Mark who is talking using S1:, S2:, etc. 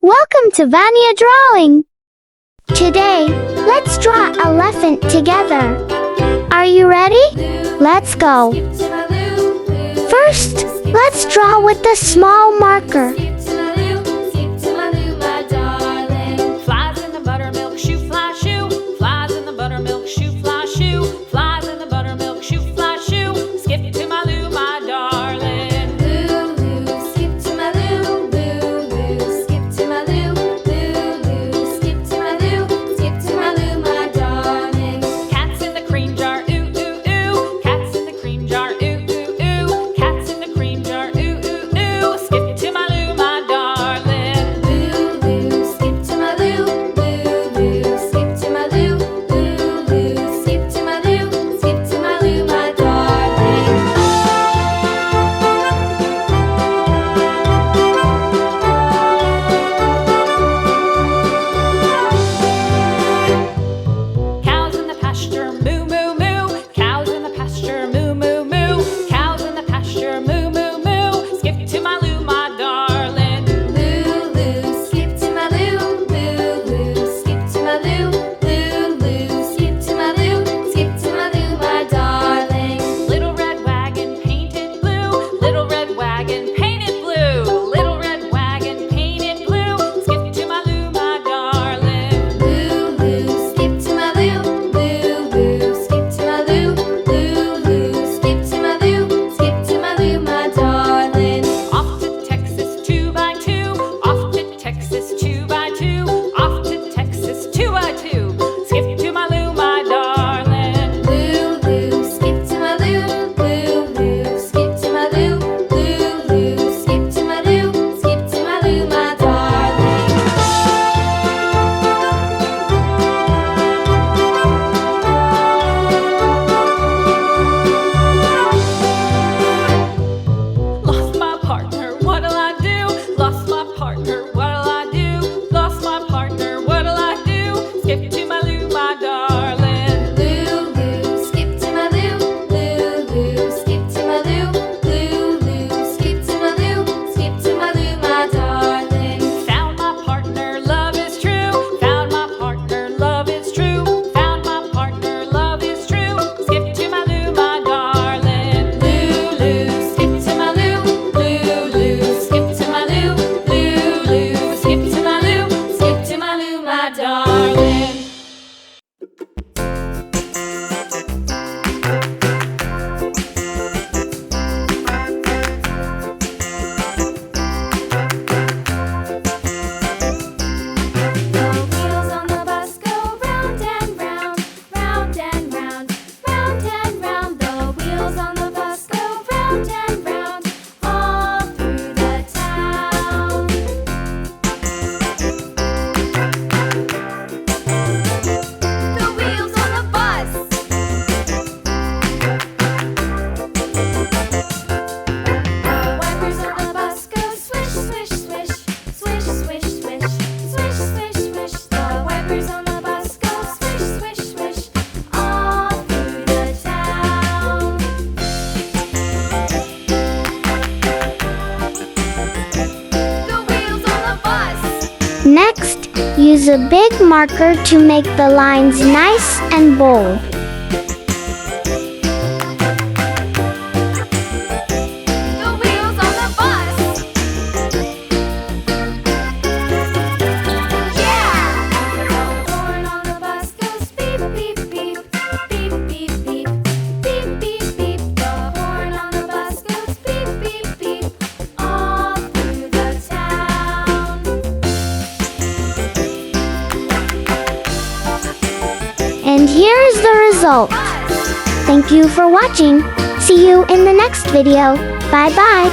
S1: Welcome to Vania Drawing. Today, let's draw an elephant together. Are you ready? Let's go. First, let's draw with a small marker.
S2: Flies in the buttermilk shoe, fly shoe. Flies in the buttermilk shoe, fly shoe. Flies in the buttermilk shoe, fly shoe. Skip to my Lou, my darling. Lou, skip to my Lou. Lou, skip to my Lou. Lou, skip to my Lou. Skip to my Lou, my darling. Cats in the cream jar, ooh, ooh, ooh. Cats in the cream jar, ooh, ooh, ooh. Cats in the cream jar, ooh, ooh, ooh. Skip to my Lou, my darling. Lou, skip to my Lou. Lou, skip to my Lou. Lou, skip to my Lou. Skip to my Lou, my darling. Cows in the pasture, moo, moo, moo. Cows in the pasture, moo, moo, moo. Cows in the pasture, moo, moo, moo. Skip to my Lou, my darling. Lou, skip to my Lou. Lou, skip to my Lou. Lou, skip to my Lou. Skip to my Lou, my darling. Little red wagon painted blue. Little red wagon painted blue. Little red wagon painted blue. Skip to my Lou, my darling. Lou, skip to my Lou. Lou, skip to my Lou. Lou, skip to my Lou. Skip to my Lou, my darling. Off to Texas 2x2. Off to Texas 2x2. Off to Texas 2x2. Skip to my Lou, my darling. Lou, skip to my Lou. Lou, skip to my Lou. Lou, skip to my Lou. Skip to my Lou, my darling. Lost my partner, what'll I do? Lost my partner, what'll I do? Lost my partner, what'll I do? Skip to my Lou, my darling. Lou, skip to my Lou. Lou, skip to my Lou. Lou, skip to my Lou. Skip to my Lou, my darling. Found my partner, love is true. Found my partner, love is true. Found my partner, love is true. Skip to my Lou, my darling. Lou, skip to my Lou. Lou, skip to my Lou. Lou, skip to my Lou. Skip to my Lou, my darling. The wheels on the bus go round and round, round and round, round and round. The wheels on the bus go round and round, all through the town. The wheels on the bus. The wipers on the bus go swish, swish, swish, swish, swish, swish, swish, swish, swish. The wipers on the bus go swish, swish, swish, all through the town. The wheels on the bus.
S1: Next, use a big marker to make the lines nice and bold.
S2: The wheels on the bus. Yeah! The horn on the bus goes beep, beep, beep, beep, beep, beep, beep, beep, beep. The horn on the bus goes beep, beep, beep, all through the town.
S1: And here's the result. Thank you for watching. See you in the next video. Bye bye.